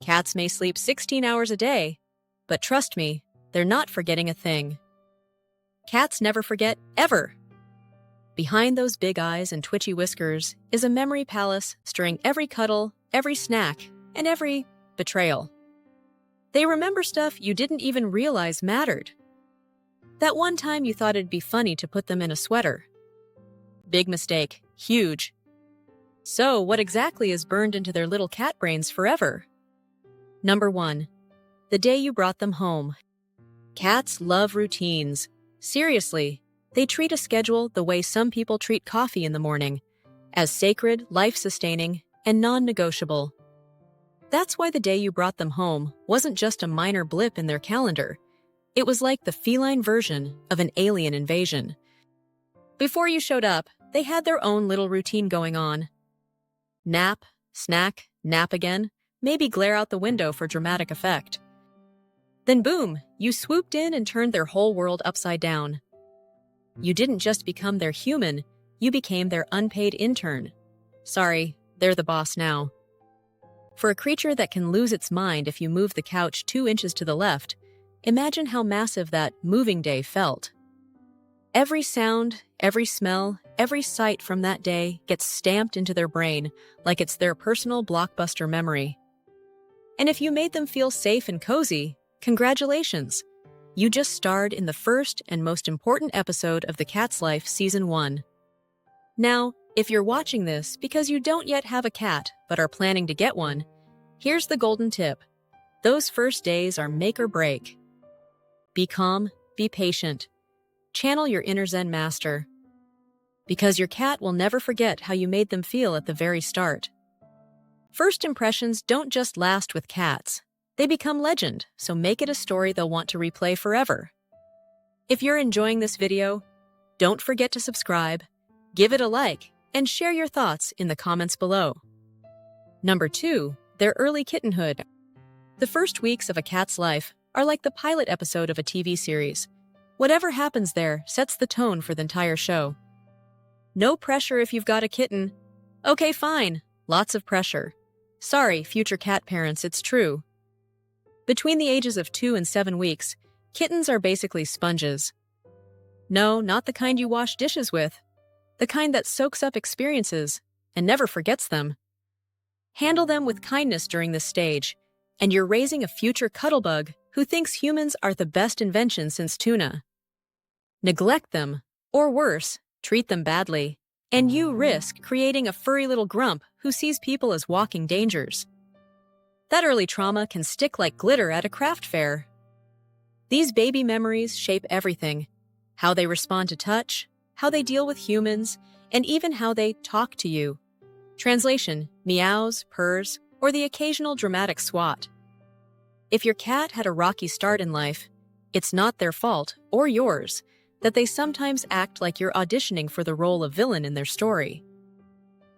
Cats may sleep 16 hours a day, but trust me, they're not forgetting a thing. Cats never forget, ever. Behind those big eyes and twitchy whiskers is a memory palace stirring every cuddle, every snack, and every betrayal. They remember stuff you didn't even realize mattered. That one time you thought it'd be funny to put them in a sweater. Big mistake, huge. So, what exactly is burned into their little cat brains forever? Number 1. The day you brought them home. Cats love routines. Seriously, they treat a schedule the way some people treat coffee in the morning, as sacred, life-sustaining, and non-negotiable. That's why the day you brought them home wasn't just a minor blip in their calendar. It was like the feline version of an alien invasion. Before you showed up, they had their own little routine going on. Nap, snack, nap again, maybe glare out the window for dramatic effect. Then boom, you swooped in and turned their whole world upside down. You didn't just become their human, you became their unpaid intern. Sorry, they're the boss now. For a creature that can lose its mind if you move the couch 2 inches to the left, imagine how massive that moving day felt. Every sound, every smell, every sight from that day gets stamped into their brain like it's their personal blockbuster memory. And if you made them feel safe and cozy, congratulations! You just starred in the first and most important episode of The Cat's Life Season 1. Now, if you're watching this because you don't yet have a cat but are planning to get one, here's the golden tip. Those first days are make or break. Be calm, be patient. Channel your inner Zen master. Because your cat will never forget how you made them feel at the very start. First impressions don't just last with cats. They become legend, so make it a story they'll want to replay forever. If you're enjoying this video, don't forget to subscribe, give it a like, and share your thoughts in the comments below. Number 2. Their early kittenhood. The first weeks of a cat's life are like the pilot episode of a TV series. Whatever happens there sets the tone for the entire show. No pressure if you've got a kitten. Okay, fine. Lots of pressure. Sorry, future cat parents, it's true. Between the ages of 2 and 7 weeks, kittens are basically sponges. No, not the kind you wash dishes with. The kind that soaks up experiences and never forgets them. Handle them with kindness during this stage, and you're raising a future cuddlebug who thinks humans are the best invention since tuna. Neglect them, or worse, treat them badly, and you risk creating a furry little grump who sees people as walking dangers. That early trauma can stick like glitter at a craft fair. These baby memories shape everything: how they respond to touch, how they deal with humans, and even how they talk to you. Translation: meows, purrs, or the occasional dramatic swat. If your cat had a rocky start in life, it's not their fault, or yours, that they sometimes act like you're auditioning for the role of villain in their story.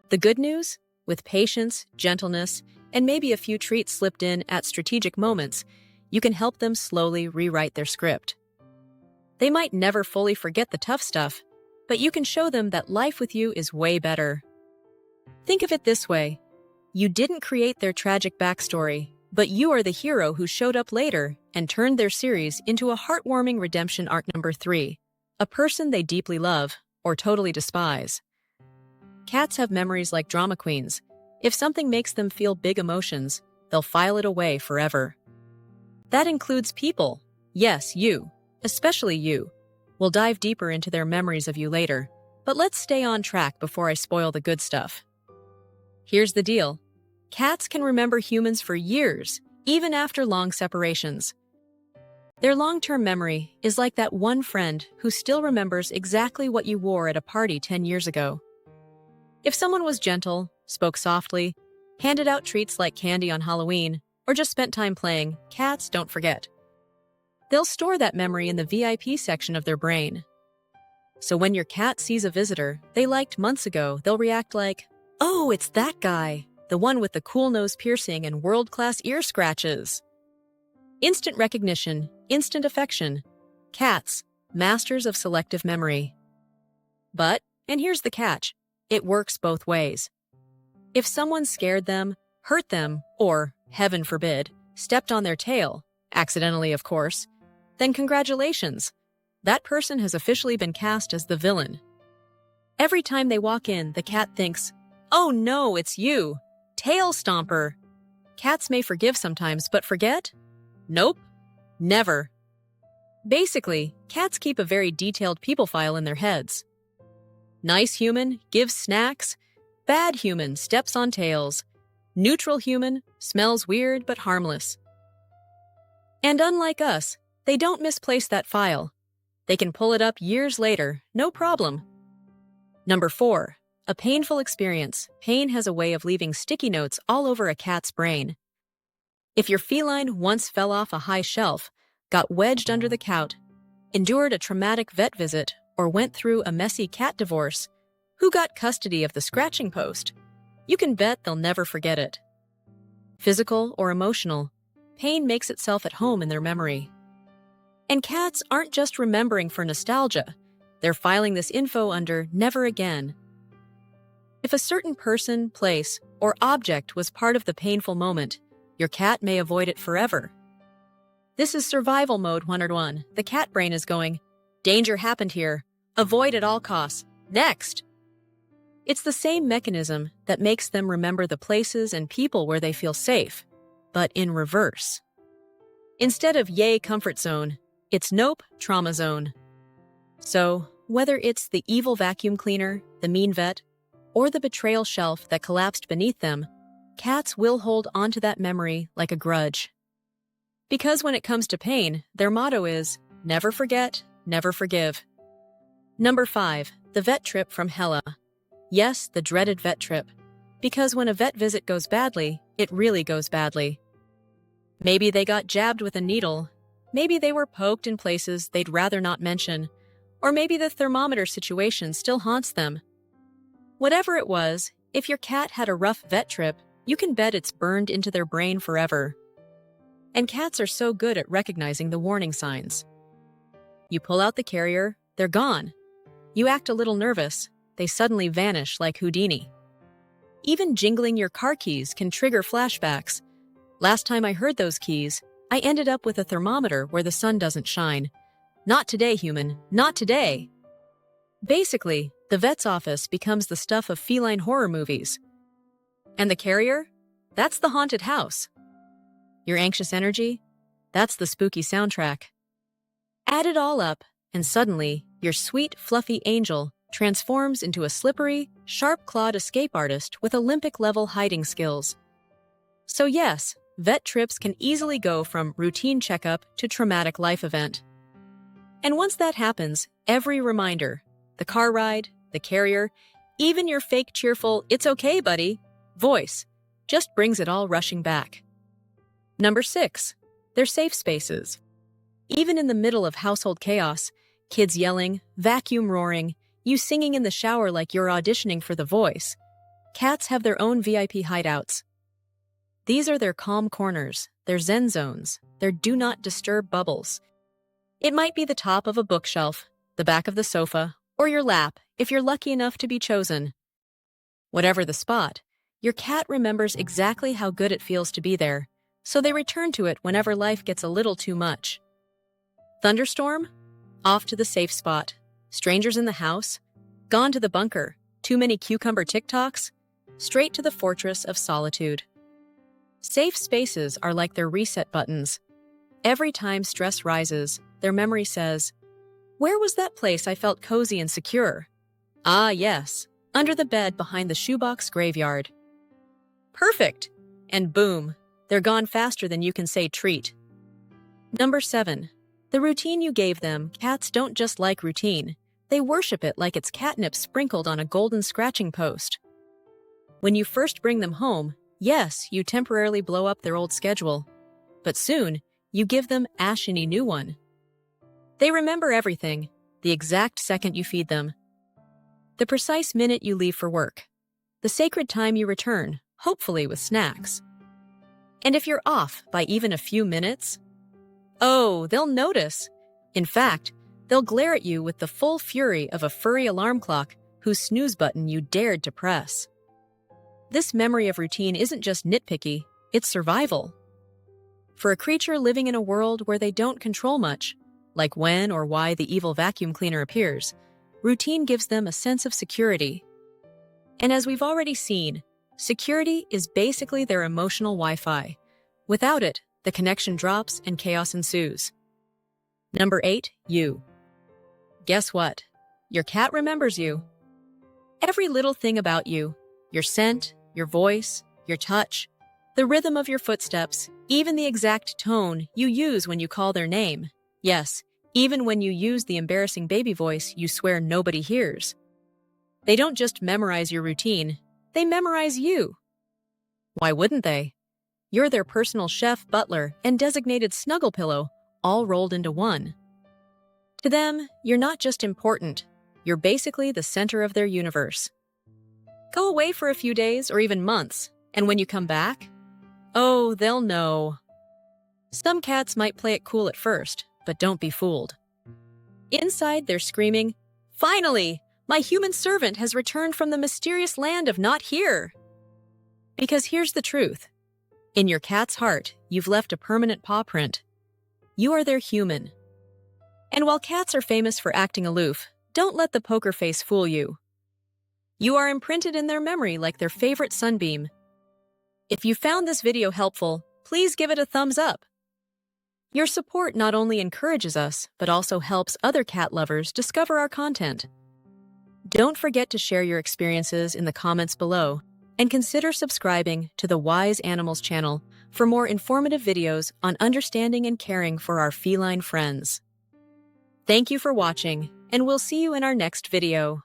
The good news? With patience, gentleness, and maybe a few treats slipped in at strategic moments, you can help them slowly rewrite their script. They might never fully forget the tough stuff, but you can show them that life with you is way better. Think of it this way. You didn't create their tragic backstory, but you are the hero who showed up later and turned their series into a heartwarming redemption arc. Number 3. A person they deeply love, or totally despise. Cats have memories like drama queens. If something makes them feel big emotions, they'll file it away forever. That includes people. Yes, you. Especially you. We'll dive deeper into their memories of you later, but let's stay on track before I spoil the good stuff. Here's the deal. Cats can remember humans for years, even after long separations. Their long-term memory is like that one friend who still remembers exactly what you wore at a party 10 years ago. If someone was gentle, spoke softly, handed out treats like candy on Halloween, or just spent time playing, cats don't forget. They'll store that memory in the VIP section of their brain. So when your cat sees a visitor they liked months ago, they'll react like, "Oh, it's that guy, the one with the cool nose piercing and world-class ear scratches." Instant recognition, instant affection. Cats, masters of selective memory. But, and here's the catch, it works both ways. If someone scared them, hurt them, or, heaven forbid, stepped on their tail, accidentally of course, then congratulations. That person has officially been cast as the villain. Every time they walk in, the cat thinks, "Oh no, it's you! Tail stomper!" Cats may forgive sometimes, but forget? Nope. Never. Basically, cats keep a very detailed people file in their heads. Nice human gives snacks. Bad human steps on tails. Neutral human smells weird but harmless. And unlike us, they don't misplace that file. They can pull it up years later, no problem. Number 4. A painful experience. Pain has a way of leaving sticky notes all over a cat's brain. If your feline once fell off a high shelf, got wedged under the couch, endured a traumatic vet visit, or went through a messy cat divorce, who got custody of the scratching post, you can bet they'll never forget it. Physical or emotional, pain makes itself at home in their memory. And cats aren't just remembering for nostalgia, they're filing this info under never again. If a certain person, place, or object was part of the painful moment, your cat may avoid it forever. This is survival mode 101. The cat brain is going, "Danger happened here. Avoid at all costs. Next!" It's the same mechanism that makes them remember the places and people where they feel safe, but in reverse. Instead of yay comfort zone, it's nope trauma zone. So, whether it's the evil vacuum cleaner, the mean vet, or the betrayal shelf that collapsed beneath them, cats will hold onto that memory like a grudge. Because when it comes to pain, their motto is, never forget, never forgive. Number 5. The vet trip from Hella. Yes, the dreaded vet trip. Because when a vet visit goes badly, it really goes badly. Maybe they got jabbed with a needle. Maybe they were poked in places they'd rather not mention. Or maybe the thermometer situation still haunts them. Whatever it was, if your cat had a rough vet trip, you can bet it's burned into their brain forever. And cats are so good at recognizing the warning signs. You pull out the carrier, they're gone. You act a little nervous, they suddenly vanish like Houdini. Even jingling your car keys can trigger flashbacks. Last time I heard those keys, I ended up with a thermometer where the sun doesn't shine. Not today, human, not today. Basically, the vet's office becomes the stuff of feline horror movies. And the carrier? That's the haunted house. Your anxious energy? That's the spooky soundtrack. Add it all up, and suddenly, your sweet, fluffy angel transforms into a slippery, sharp-clawed escape artist with Olympic-level hiding skills. So yes, vet trips can easily go from routine checkup to traumatic life event. And once that happens, every reminder, the car ride, the carrier, even your fake cheerful, "It's okay, buddy," voice, just brings it all rushing back. Number 6. They're safe spaces. Even in the middle of household chaos, kids yelling, vacuum roaring, you singing in the shower like you're auditioning for The Voice, cats have their own VIP hideouts. These are their calm corners, their zen zones, their do not disturb bubbles. It might be the top of a bookshelf, the back of the sofa, or your lap if you're lucky enough to be chosen. Whatever the spot, your cat remembers exactly how good it feels to be there, so they return to it whenever life gets a little too much. Thunderstorm? Off to the safe spot. Strangers in the house? Gone to the bunker. Too many cucumber TikToks? Straight to the fortress of solitude. Safe spaces are like their reset buttons. Every time stress rises, their memory says, "Where was that place I felt cozy and secure?" Ah, yes, under the bed behind the shoebox graveyard. Perfect! And boom, they're gone faster than you can say treat. Number 7. The routine you gave them. Cats don't just like routine. They worship it like it's catnip sprinkled on a golden scratching post. When you first bring them home, yes, you temporarily blow up their old schedule. But soon, you give them an asheny new one. They remember everything, the exact second you feed them. The precise minute you leave for work. The sacred time you return, hopefully with snacks. And if you're off by even a few minutes, oh, they'll notice. In fact, they'll glare at you with the full fury of a furry alarm clock whose snooze button you dared to press. This memory of routine isn't just nitpicky, it's survival. For a creature living in a world where they don't control much, like when or why the evil vacuum cleaner appears, routine gives them a sense of security. And as we've already seen, security is basically their emotional Wi-Fi. Without it, the connection drops and chaos ensues. Number 8, you. Guess what? Your cat remembers you. Every little thing about you, your scent, your voice, your touch, the rhythm of your footsteps, even the exact tone you use when you call their name. Yes, even when you use the embarrassing baby voice you swear nobody hears. They don't just memorize your routine, they memorize you. Why wouldn't they? You're their personal chef, butler, and designated snuggle pillow, all rolled into one. To them, you're not just important, you're basically the center of their universe. Go away for a few days or even months, and when you come back, oh, they'll know. Some cats might play it cool at first, but don't be fooled. Inside, they're screaming, "Finally! My human servant has returned from the mysterious land of not here!" Because here's the truth. In your cat's heart, you've left a permanent paw print. You are their human. And while cats are famous for acting aloof, don't let the poker face fool you. You are imprinted in their memory like their favorite sunbeam. If you found this video helpful, please give it a thumbs up. Your support not only encourages us, but also helps other cat lovers discover our content. Don't forget to share your experiences in the comments below, and consider subscribing to the Wise Animals channel for more informative videos on understanding and caring for our feline friends. Thank you for watching, and we'll see you in our next video.